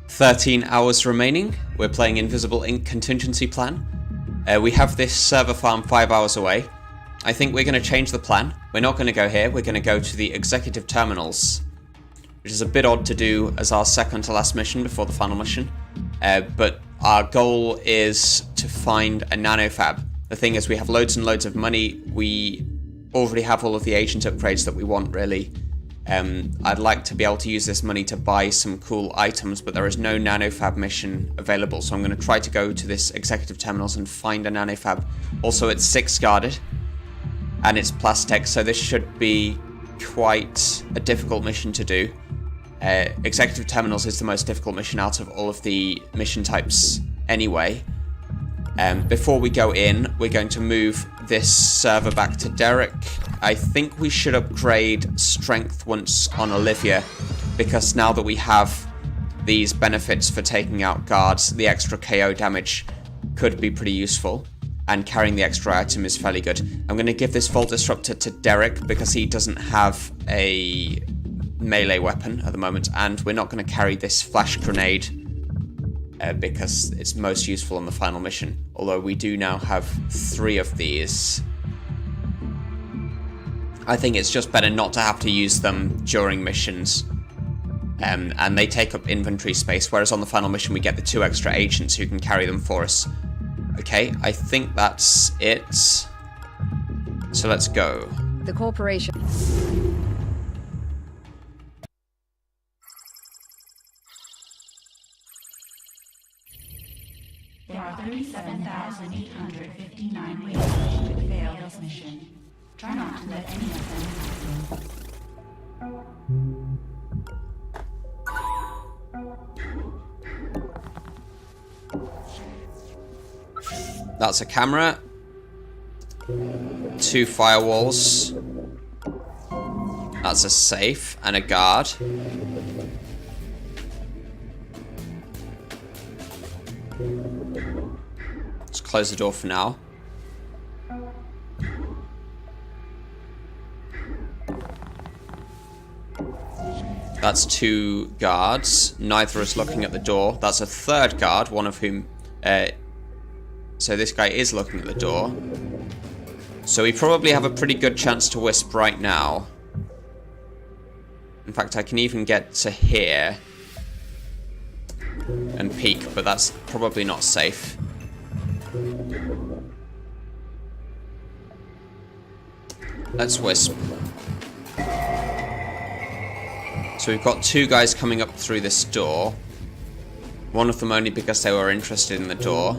13 hours remaining. We're playing Invisible Ink Contingency plan. We have this server farm 5 hours away. I think we're going to change the plan. We're not going to go here. We're going to go to the executive terminals, which is a bit odd to do as our second to last mission before the final mission. But our goal is to find a nanofab. The thing is, we have loads and loads of money. We already have all of the agent upgrades that we want, really. I'd like to be able to use this money to buy some cool items, but there is no nanofab mission available, so I'm going to try to go to this executive terminals and find a nanofab. Also, it's 6 guarded, and it's Plastech, so this should be quite a difficult mission to do. Executive terminals is the most difficult mission out of all of the mission types anyway. Before we go in, we're going to move this server back to Derek. I think we should upgrade strength once on Olivia, because now that we have these benefits for taking out guards, the extra KO damage could be pretty useful, and carrying the extra item is fairly good. I'm going to give this Vault Disruptor to Derek because he doesn't have a melee weapon at the moment, and we're not going to carry this flash grenade because it's most useful on the final mission, although we do now have 3 of these. I think it's just better not to have to use them during missions, and they take up inventory space, whereas on the final mission we get the 2 extra agents who can carry them for us. Okay, I think that's it. So let's go. The corporation. There are 37,859 ways that you could fail this mission. Try not to let any of them happen. That's a camera. 2 firewalls. That's a safe and a guard. Let's close the door for now. That's 2 guards. Neither is looking at the door. That's a 3rd guard, one of whom... so this guy is looking at the door. So we probably have a pretty good chance to wisp right now. In fact, I can even get to here and peek, but that's probably not safe. Let's wisp. So we've got 2 guys coming up through this door. One of them only because they were interested in the door.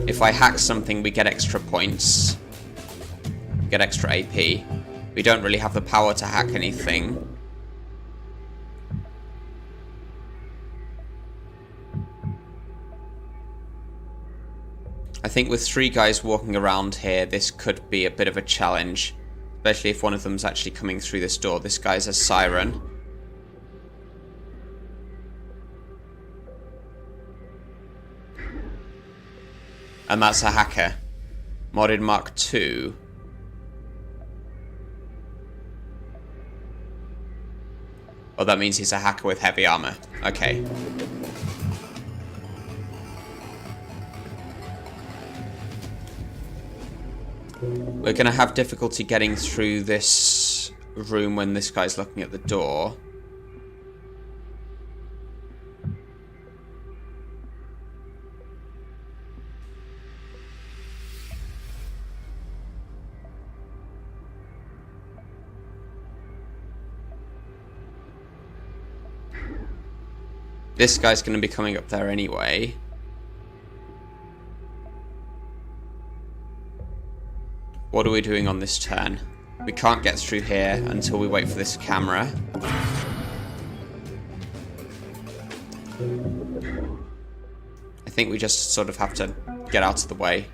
If I hack something, we get extra points. We get extra AP. We don't really have the power to hack anything. I think with 3 guys walking around here, this could be a bit of a challenge. Especially if one of them's actually coming through this door. This guy's a siren. And that's a hacker. Modded Mark II. Oh, that means he's a hacker with heavy armor. Okay. We're going to have difficulty getting through this room when this guy's looking at the door. This guy's going to be coming up there anyway. What are we doing on this turn? We can't get through here until we wait for this camera. I think we just sort of have to get out of the way.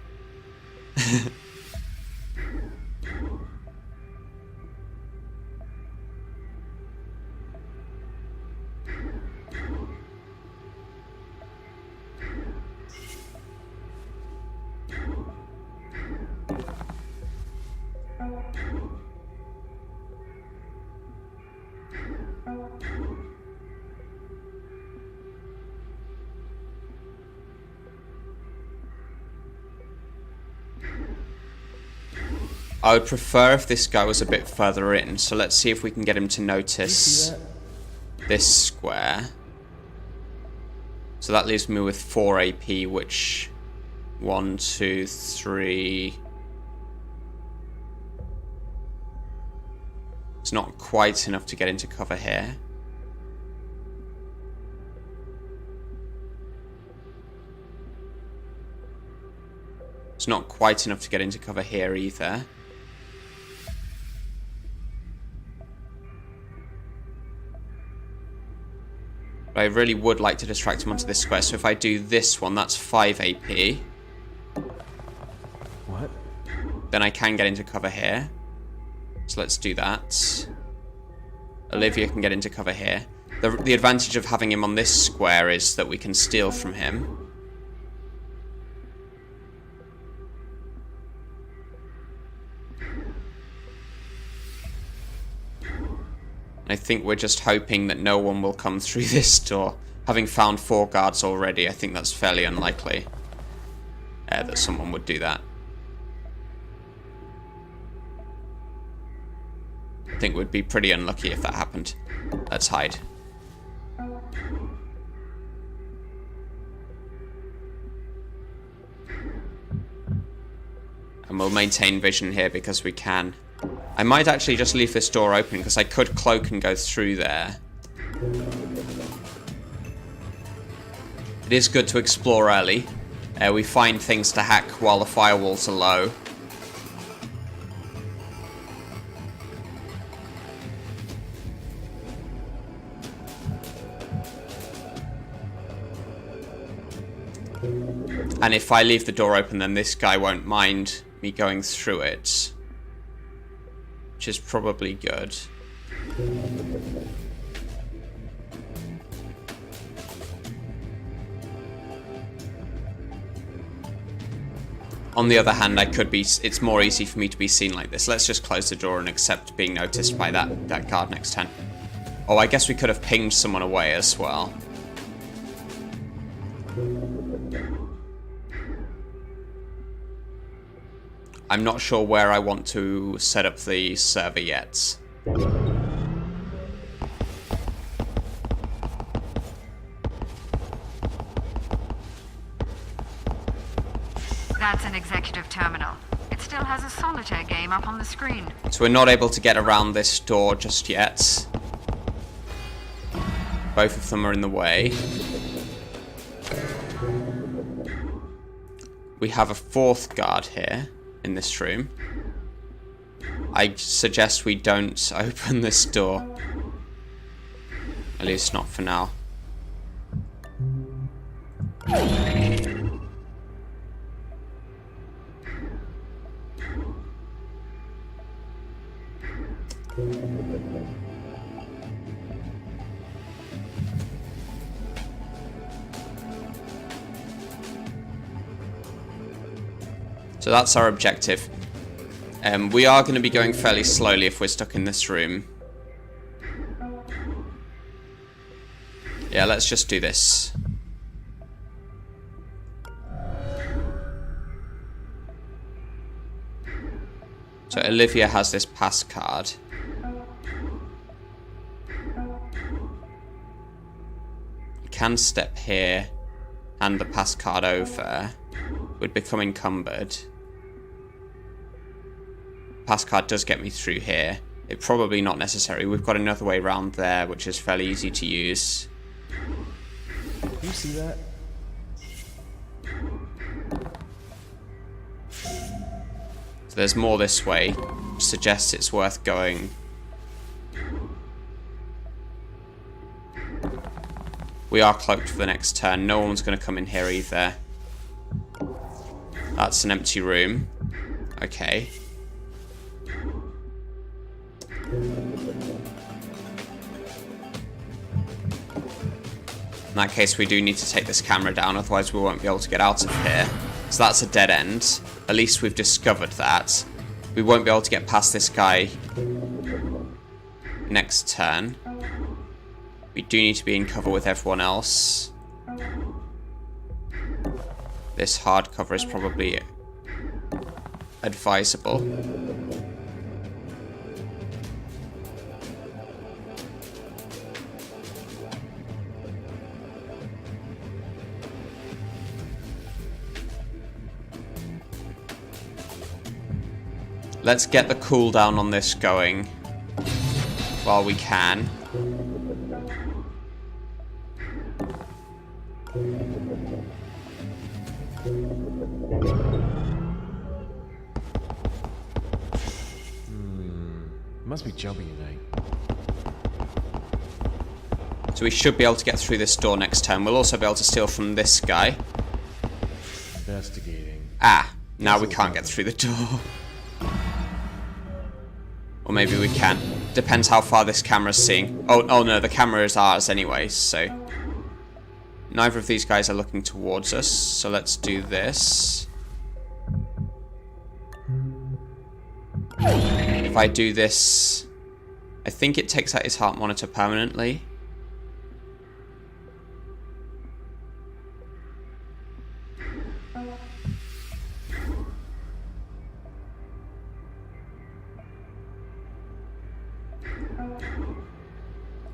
I would prefer if this guy was a bit further in, so let's see if we can get him to notice this square. So that leaves me with 4 AP, which... 1, 2, 3... It's not quite enough to get into cover here. It's not quite enough to get into cover here either. But I really would like to distract him onto this square, so if I do this one, that's 5 AP. What? Then I can get into cover here. So let's do that. Olivia can get into cover here. The advantage of having him on this square is that we can steal from him. I think we're just hoping that no one will come through this door. Having found 4 guards already, I think that's fairly unlikely that someone would do that. I think we'd be pretty unlucky if that happened. Let's hide. And we'll maintain vision here because we can. I might actually just leave this door open because I could cloak and go through there. It is good to explore early. We find things to hack while the firewalls are low. And if I leave the door open, then this guy won't mind me going through it. Which is probably good. On the other hand, it's more easy for me to be seen like this. Let's just close the door and accept being noticed by that guard next turn. Oh, I guess we could have pinged someone away as well. I'm not sure where I want to set up the server yet. That's an executive terminal. It still has a solitaire game up on the screen. So we're not able to get around this door just yet. Both of them are in the way. We have a 4th guard here in this room. I suggest we don't open this door. At least not for now. So that's our objective. We are going to be going fairly slowly if we're stuck in this room. Yeah, let's just do this. So Olivia has this pass card. We can step here, hand the pass card over. Would become encumbered. Pass card does get me through here. It's probably not necessary. We've got another way around there, which is fairly easy to use. You see that? So there's more this way. Suggests it's worth going. We are cloaked for the next turn. No one's going to come in here either. That's an empty room. Okay. In that case, we do need to take this camera down, otherwise we won't be able to get out of here. So that's a dead end. At least we've discovered that. We won't be able to get past this guy next turn. We do need to be in cover with everyone else. This hard cover is probably advisable. Let's get the cooldown on this going while we can. Must be jumping tonight. So we should be able to get through this door next turn. We'll also be able to steal from this guy. Investigating. Ah, now we can't get through the door. Or maybe we can. Depends how far this camera's seeing. Oh no, the camera is ours anyway, so... Neither of these guys are looking towards us, so let's do this. If I do this... I think it takes out his heart monitor permanently.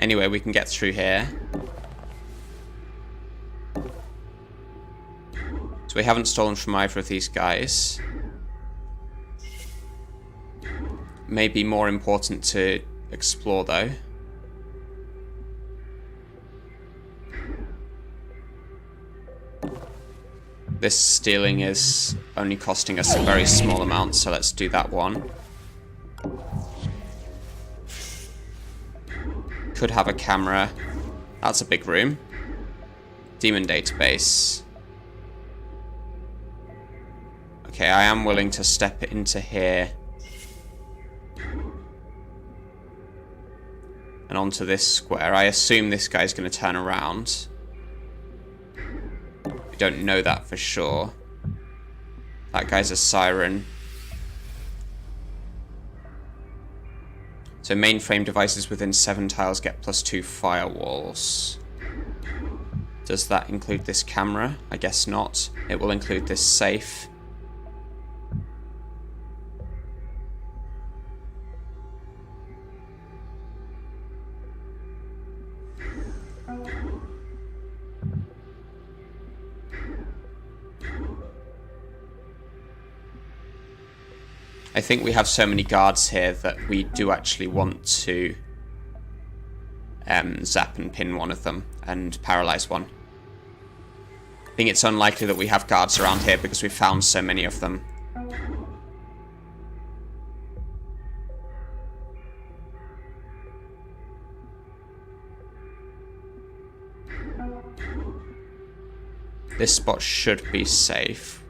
Anyway, we can get through here. So we haven't stolen from either of these guys. Maybe more important to explore, though. This stealing is only costing us a very small amount, so let's do that one. Could have a camera. That's a big room. Demon database. Okay, I am willing to step into here. And onto this square. I assume this guy's going to turn around. We don't know that for sure. That guy's a siren. So mainframe devices within 7 tiles get +2 firewalls. Does that include this camera? I guess not. It will include this safe. I think we have so many guards here that we do actually want to zap and pin one of them and paralyze one. I think it's unlikely that we have guards around here because we found so many of them. This spot should be safe.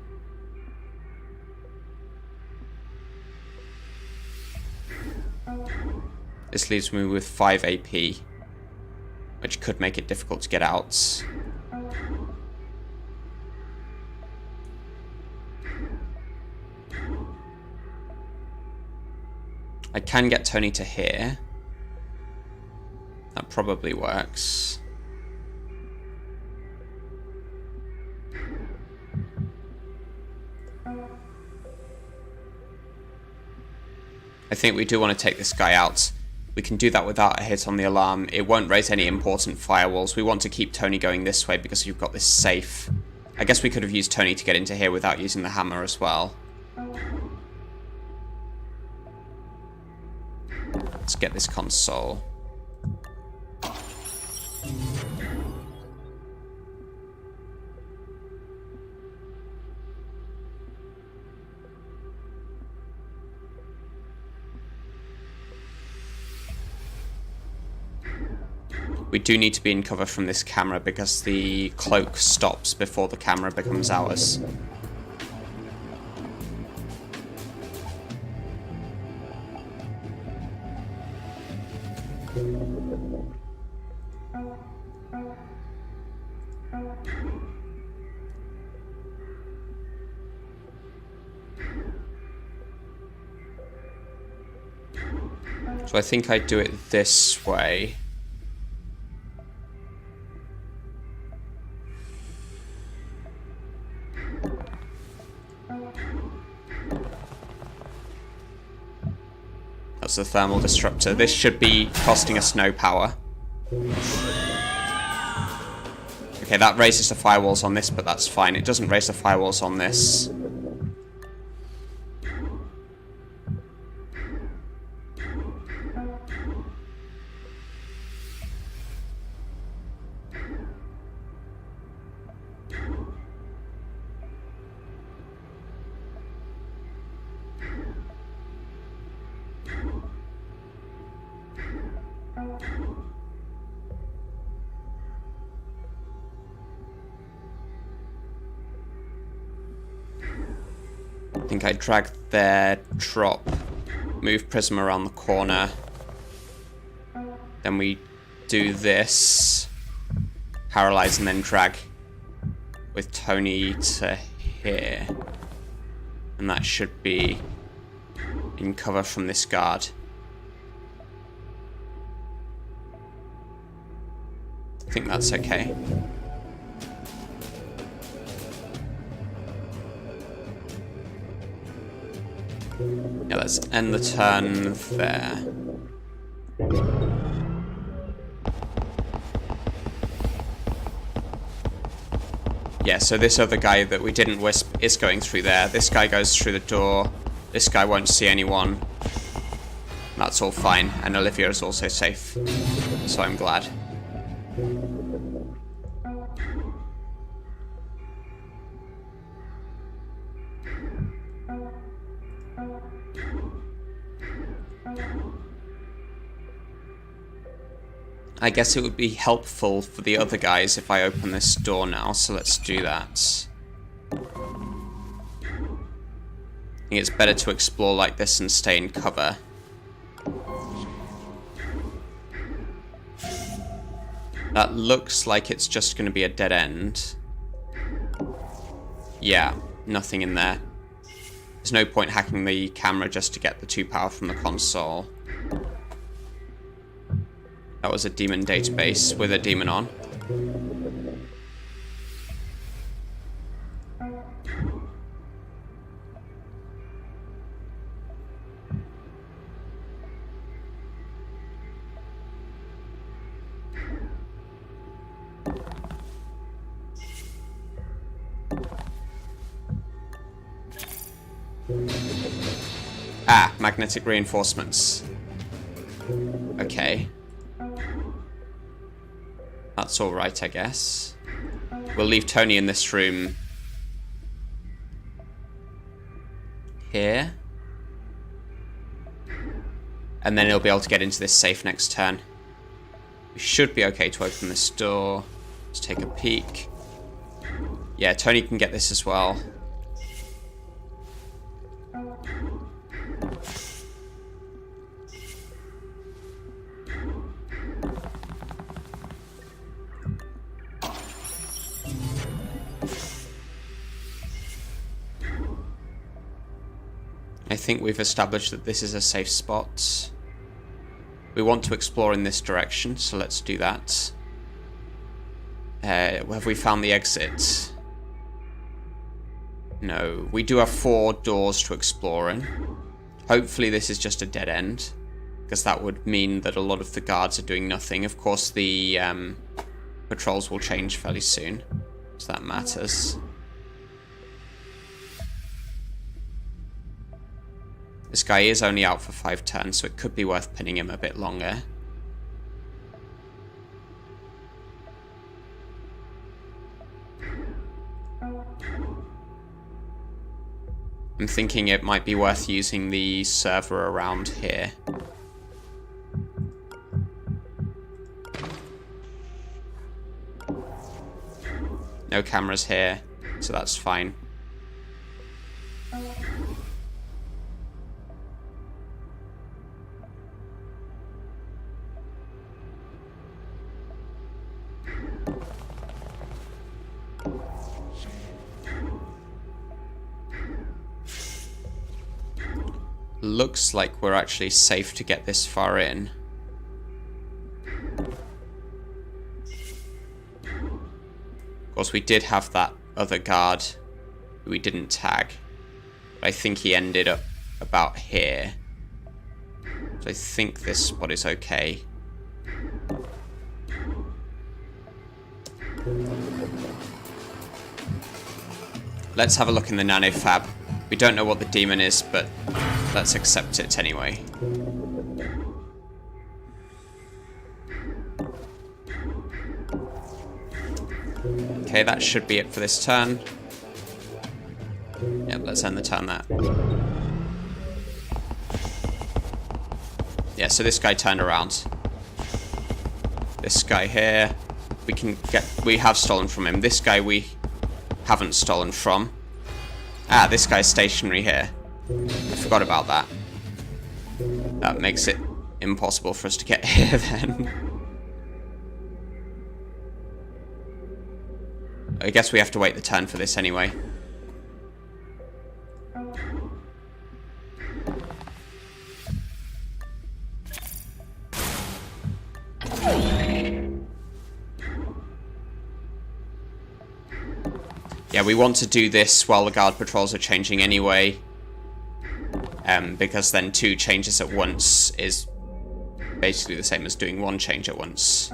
This leaves me with 5 AP, which could make it difficult to get out. I can get Tony to here. That probably works. I think we do want to take this guy out. We can do that without a hit on the alarm. It won't raise any important firewalls. We want to keep Tony going this way because you've got this safe. I guess we could have used Tony to get into here without using the hammer as well. Let's get this console. We do need to be in cover from this camera because the cloak stops before the camera becomes ours. So I think I do it this way. That's the thermal disruptor. This should be costing us no power. Okay, that raises the firewalls on this, but that's fine. It doesn't raise the firewalls on this. I think I drag there, drop, move Prism around the corner. Then we do this, paralyze, and then drag with Tony to here. And that should be in cover from this guard. I think that's okay. Yeah, let's end the turn there. Yeah, so this other guy that we didn't wisp is going through there. This guy goes through the door. This guy won't see anyone. That's all fine. And Olivia is also safe. So I'm glad. I guess it would be helpful for the other guys if I open this door now, so let's do that. I think it's better to explore like this and stay in cover. That looks like it's just going to be a dead end. Yeah, nothing in there. There's no point hacking the camera just to get the 2 power from the console. That was a demon database with a demon on. Ah, magnetic reinforcements. Okay. That's alright, I guess. We'll leave Tony in this room. Here. And then he'll be able to get into this safe next turn. We should be okay to open this door. Let's take a peek. Yeah, Tony can get this as well. I think we've established that this is a safe spot. We want to explore in this direction, so let's do that. Have we found the exit? No. We do have 4 doors to explore in. Hopefully this is just a dead end, because that would mean that a lot of the guards are doing nothing. Of course, the patrols will change fairly soon, so that matters. This guy is only out for 5 turns, so it could be worth pinning him a bit longer. I'm thinking it might be worth using the server around here. No cameras here, so that's fine. Looks like we're actually safe to get this far in. Of course, we did have that other guard who we didn't tag, but I think he ended up about here. So I think this spot is okay. Let's have a look in the nanofab. We don't know what the demon is, but let's accept it anyway. Okay, that should be it for this turn. Yep, let's end the turn there. Yeah, so this guy turned around. This guy here, we have stolen from him. This guy we haven't stolen from. Ah, this guy's stationary here. I forgot about that. That makes it impossible for us to get here then. I guess we have to wait the turn for this anyway. Yeah, we want to do this while the guard patrols are changing anyway. Because then 2 changes at once is basically the same as doing 1 change at once.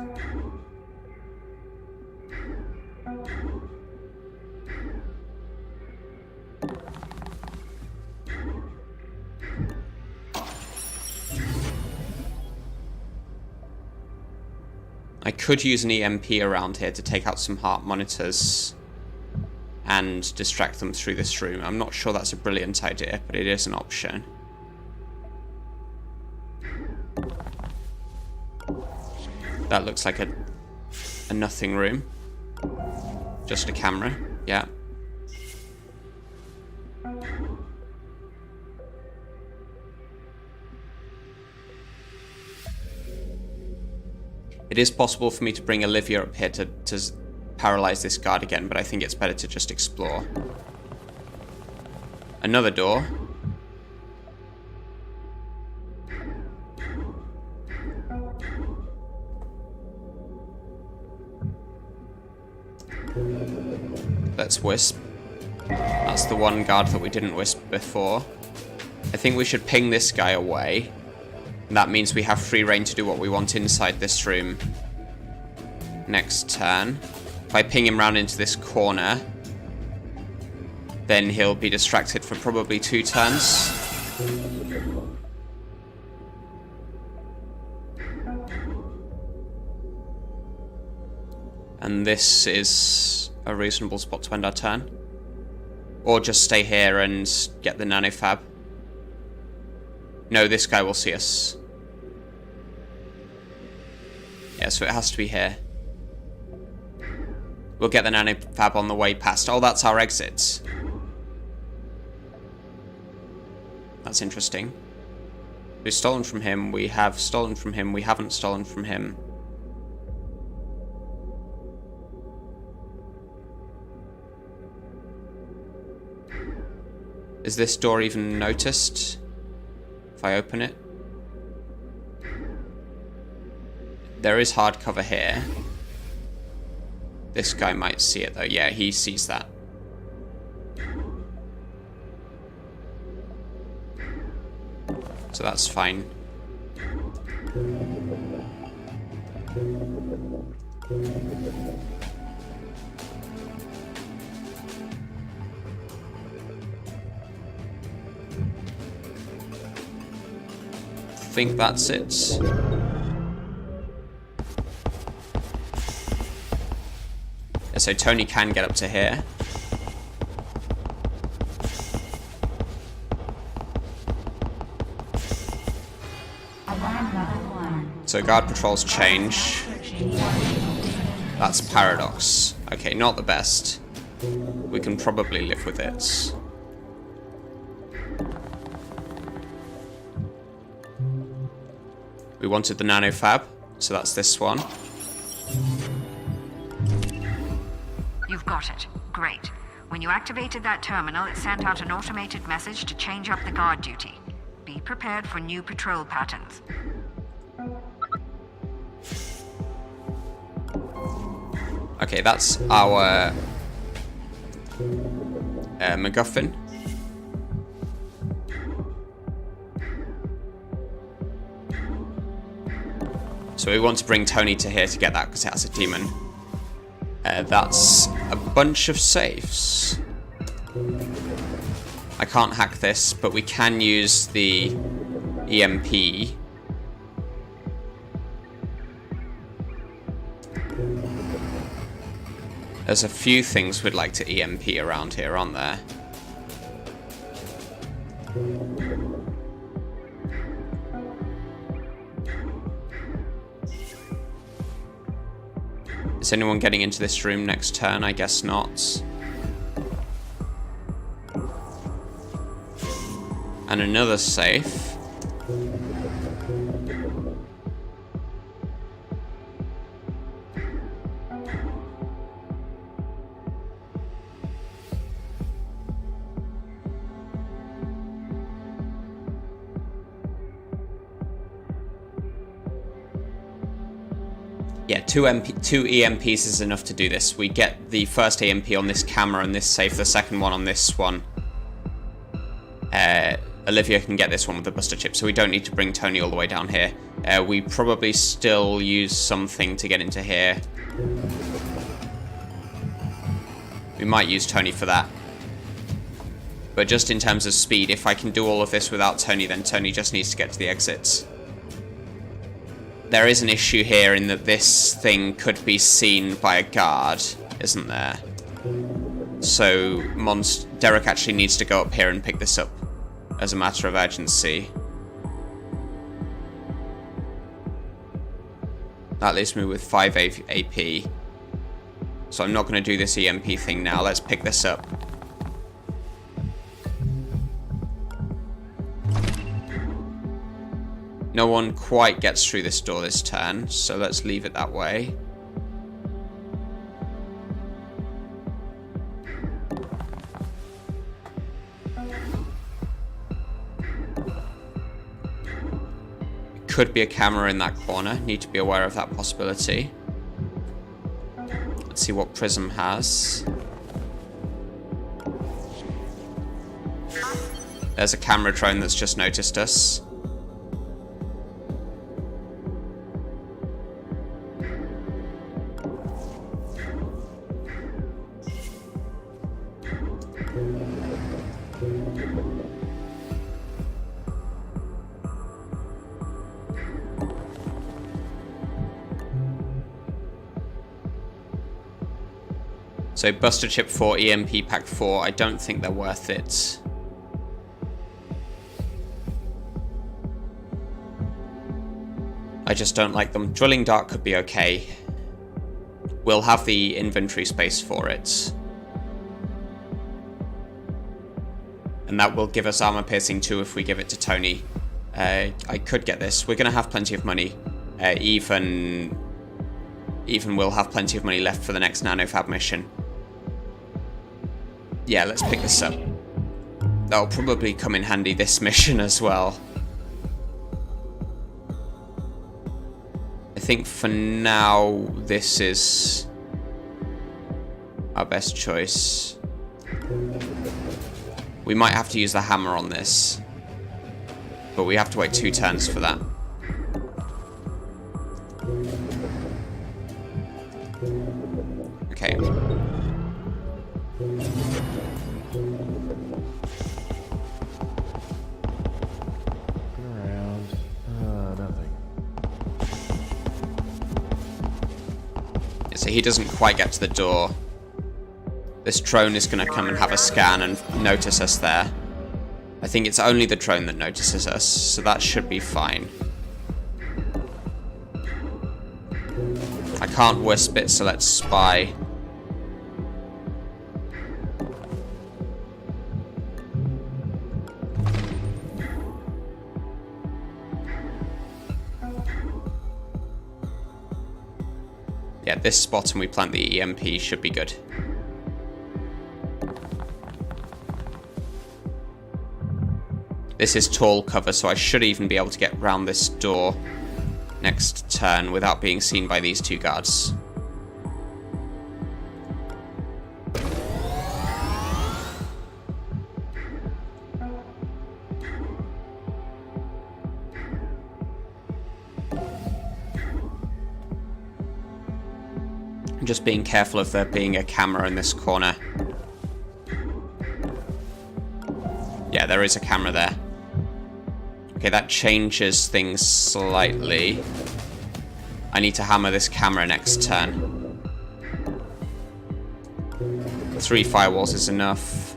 I could use an EMP around here to take out some heart monitors and distract them through this room. I'm not sure that's a brilliant idea, but it is an option. That looks like a nothing room. Just a camera, yeah. It is possible for me to bring Olivia up here to paralyze this guard again, but I think it's better to just explore. Another door. Let's wisp. That's the one guard that we didn't wisp before. I think we should ping this guy away. And that means we have free reign to do what we want inside this room next turn. If I ping him round into this corner, then he'll be distracted for probably 2 turns. And this is a reasonable spot to end our turn. Or just stay here and get the nanofab. No, this guy will see us. Yeah, so it has to be here. We'll get the nanofab on the way past. Oh, that's our exit. That's interesting. We've stolen from him. We have stolen from him. We haven't stolen from him. Is this door even noticed? If I open it? There is hard cover here. This guy might see it though. Yeah, he sees that. So that's fine. I think that's it. So Tony can get up to here. So guard patrols change. That's paradox. Okay, not the best. We can probably live with it. We wanted the nanofab, so that's this one. You've got it. Great. When you activated that terminal, it sent out an automated message to change up the guard duty. Be prepared for new patrol patterns. Okay, that's our MacGuffin. So we want to bring Tony to here to get that because it has a demon. That's a bunch of safes. I can't hack this, but we can use the EMP. There's a few things we'd like to EMP around here, aren't there? Is anyone getting into this room next turn? I guess not. And another safe. Yeah, two EMPs is enough to do this. We get the first EMP on this camera and this safe, the second one on this one. Olivia can get this one with the buster chip, so we don't need to bring Tony all the way down here. We probably still use something to get into here. We might use Tony for that. But just in terms of speed, if I can do all of this without Tony, then Tony just needs to get to the exits. There is an issue here in that this thing could be seen by a guard, isn't there? So Derek actually needs to go up here and pick this up as a matter of urgency. That leaves me with 5 AP. So I'm not going to do this EMP thing now. Let's pick this up. No one quite gets through this door this turn, so let's leave it that way. Could be a camera in that corner. Need to be aware of that possibility. Let's see what Prism has. There's a camera drone that's just noticed us. So Buster Chip 4, EMP Pack 4, I don't think they're worth it. I just don't like them. Drilling Dart could be okay. We'll have the inventory space for it. And that will give us Armor Piercing 2 if we give it to Tony. I could get this. We're going to have plenty of money. Even we'll have plenty of money left for the next nanofab mission. Yeah, let's pick this up. That'll probably come in handy this mission as well. I think for now, this is our best choice. We might have to use the hammer on this, but we have to wait 2 turns for that. Okay. Nothing. So he doesn't quite get to the door. This drone is going to come and have a scan and notice us there. I think it's only the drone that notices us, so that should be fine. I can't wisp it, so let's spy. Yeah, this spot and we plant the EMP should be good. This is tall cover, so I should even be able to get round this door next turn without being seen by these 2 guards. I'm just being careful of there being a camera in this corner. Yeah, there is a camera there. Okay, that changes things slightly. I need to hammer this camera next turn. 3 firewalls is enough.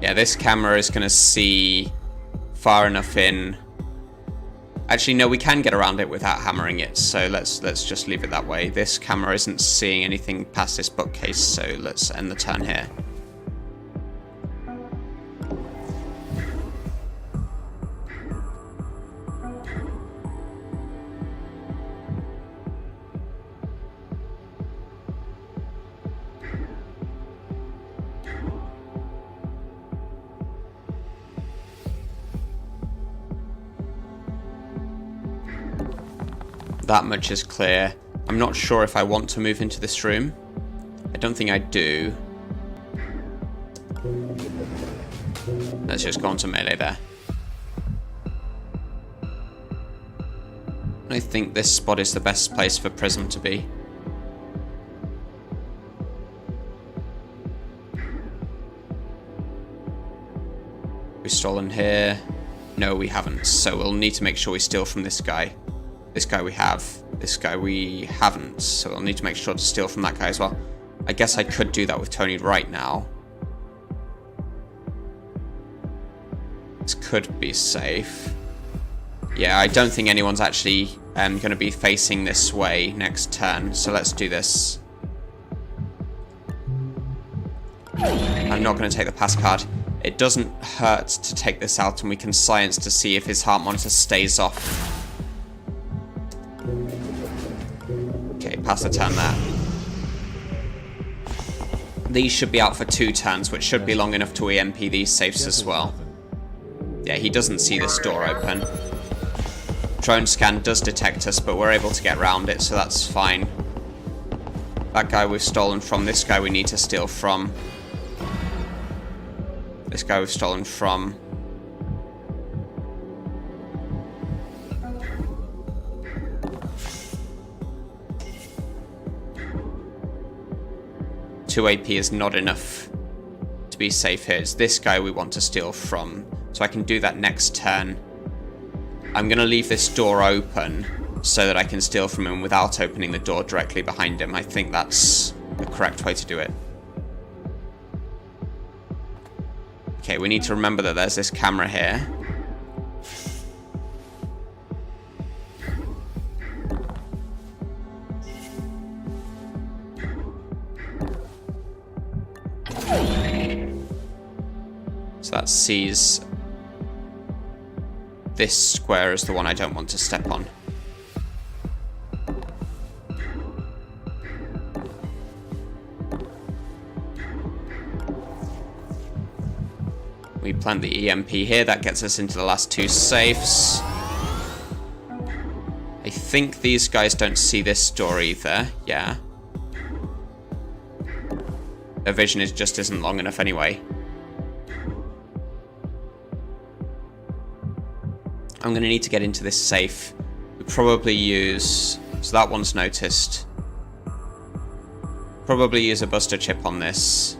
Yeah, this camera is going to see far enough in. Actually, no, we can get around it without hammering it, so let's just leave it that way. This camera isn't seeing anything past this bookcase, so let's end the turn here. That much is clear. I'm not sure if I want to move into this room. I don't think I do. Let's just go on to melee there. I think this spot is the best place for Prism to be. We've stolen here. No, we haven't. So we'll need to make sure we steal from this guy. This guy we have. This guy we haven't. So we'll need to make sure to steal from that guy as well. I guess I could do that with Tony right now. This could be safe. Yeah, I don't think anyone's actually going to be facing this way next turn. So let's do this. I'm not going to take the pass card. It doesn't hurt to take this out, and we can science to see if his heart monitor stays off. Okay, pass the turn there. These should be out for 2 turns, which should be long enough to EMP these safes as well. Yeah, he doesn't see this door open. Drone scan does detect us, but we're able to get around it, so that's fine. That guy we've stolen from, this guy we need to steal from. This guy we've stolen from. Two AP is not enough to be safe here. It's this guy we want to steal from. So I can do that next turn. I'm going to leave this door open so that I can steal from him without opening the door directly behind him. I think that's the correct way to do it. Okay, we need to remember that there's this camera here. So that sees this square as the one I don't want to step on. We plant the EMP here, that gets us into the last 2 safes. I think these guys don't see this door either, yeah. Their vision just isn't long enough anyway. I'm going to need to get into this safe. We probably use... So that one's noticed. Probably use a buster chip on this.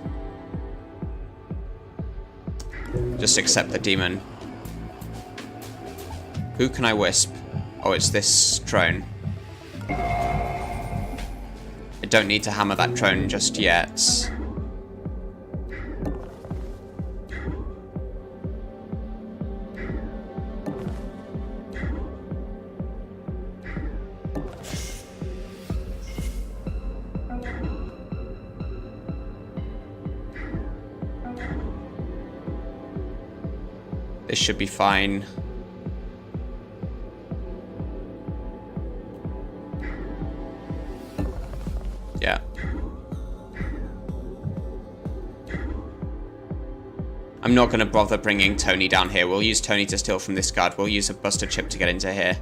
Just accept the demon. Who can I wisp? Oh, it's this drone. I don't need to hammer that drone just yet. This should be fine. Yeah. I'm not going to bother bringing Tony down here. We'll use Tony to steal from this guard. We'll use a buster chip to get into here.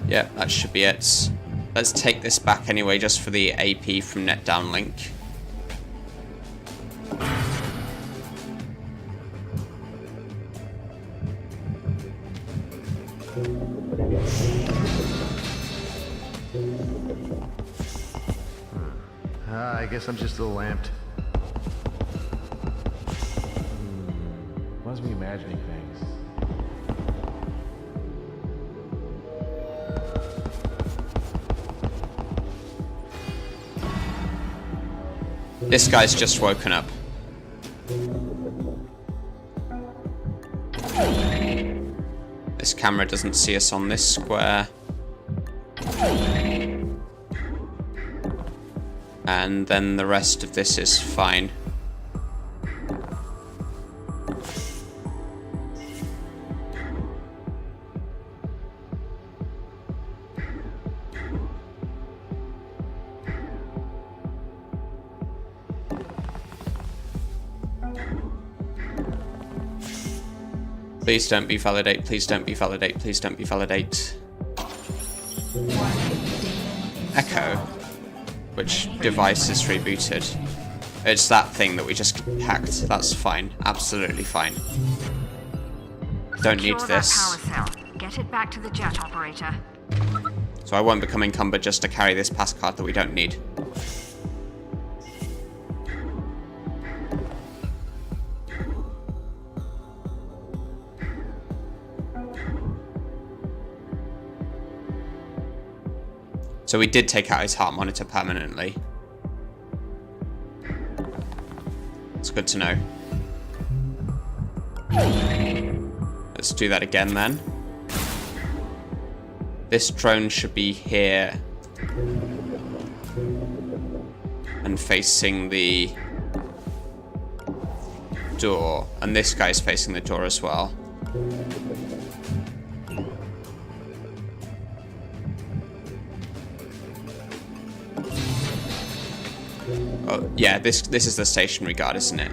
Yeah, that should be it. Let's take this back anyway, just for the AP from net downlink. I guess I'm just a little amped. Must be imagining things. This guy's just woken up. This camera doesn't see us on this square. And then the rest of this is fine. Please don't be validate, please don't be validate, please don't be validate. Echo. Which device is rebooted? It's that thing that we just hacked. That's fine. Absolutely fine. Don't need Secure this. that power cell. Get it back to the jet operator. So I won't become encumbered just to carry this pass card that we don't need. So we did take out his heart monitor permanently. It's good to know. Let's do that again then. This drone should be here and facing the door. And this guy's facing the door as well. Oh, yeah, this is the stationary guard, isn't it?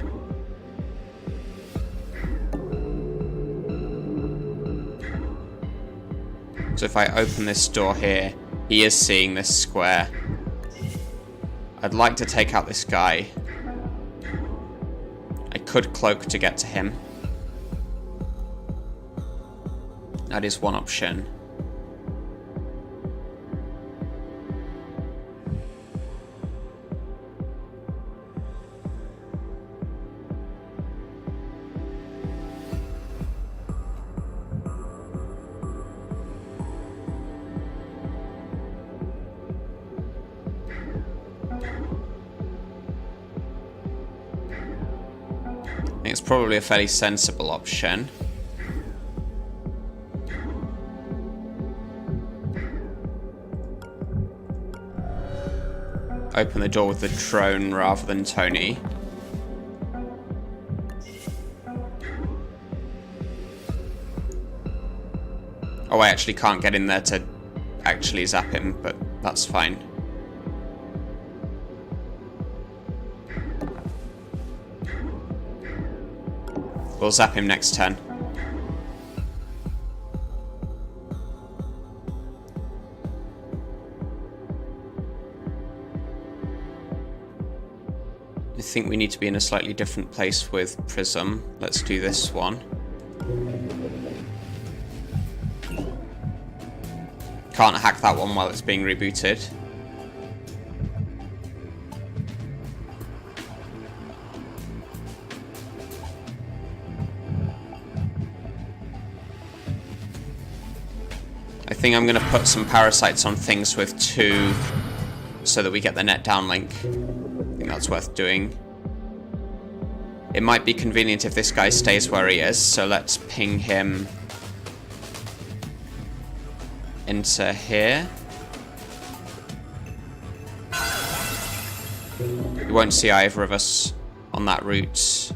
So if I open this door here, he is seeing this square. I'd like to take out this guy. I could cloak to get to him. That is one option. I think it's probably a fairly sensible option. Open the door with the drone rather than Tony. Oh, I actually can't get in there to actually zap him, but that's fine. We'll zap him next turn. I think we need to be in a slightly different place with Prism. Let's do this one. Can't hack that one while it's being rebooted. I think I'm going to put some parasites on things with 2 so that we get the net downlink. I think that's worth doing. It might be convenient if this guy stays where he is, so let's ping him into here. You won't see either of us on that route.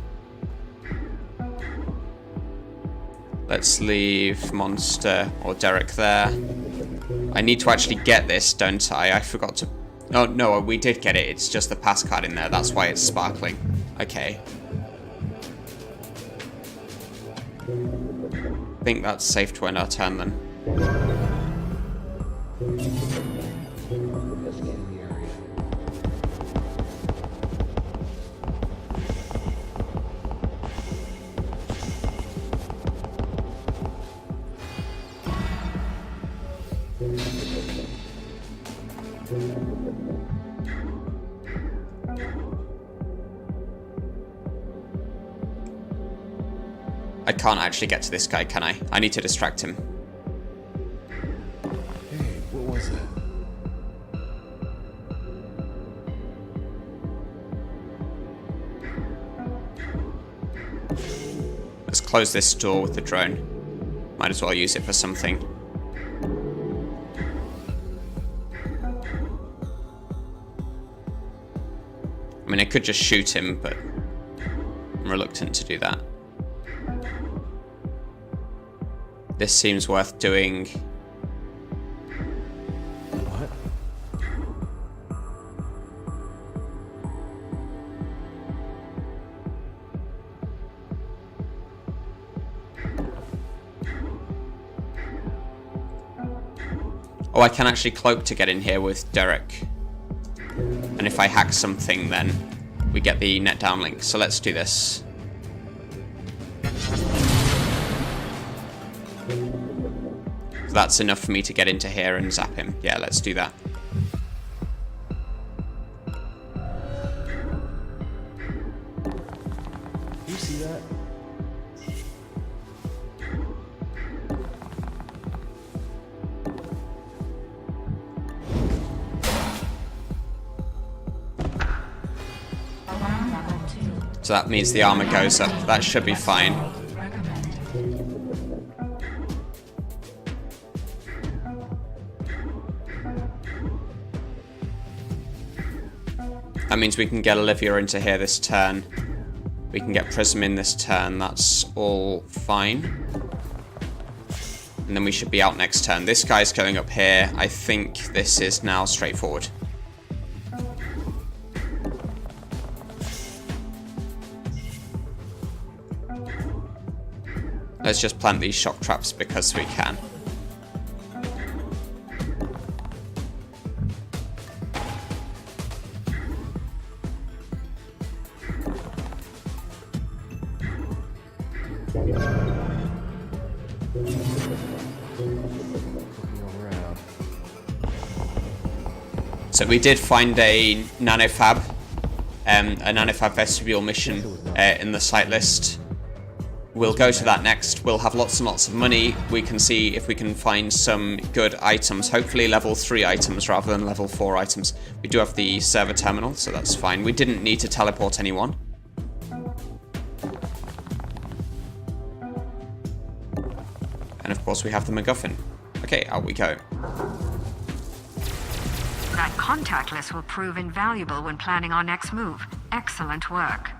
Let's leave Monster or Derek there. I need to actually get this, don't I? I forgot to... Oh, no, we did get it. It's just the pass card in there. That's why it's sparkling. Okay. I think that's safe to end our turn then. I can't actually get to this guy, can I? I need to distract him. Hey, what was that? close this door with the drone. Might as well use it for something. I mean, I could just shoot him, but I'm reluctant to do that. This seems worth doing. What? Oh, I can actually cloak to get in here with Derek. And if I hack something, then we get the net downlink. So let's do this. So that's enough for me to get into here and zap him. Yeah, let's do that. You see that? Alarm level 2. So that means the armor goes up. That should be fine. Recommended. That means we can get Olivia into here this turn. We can get Prism in this turn. That's all fine. And then we should be out next turn. This guy's going up here. I think this is now straightforward. Let's just plant these shock traps because we can. Around. So we did find a nanofab vestibule mission in the site list. We'll go to that next. We'll have lots and lots of money. We can see if we can find some good items, hopefully level 3 items rather than level 4 items. We do have the server terminal, so that's fine. We didn't need to teleport anyone. And of course we have the MacGuffin. Okay, out we go. That contact list will prove invaluable when planning our next move. Excellent work.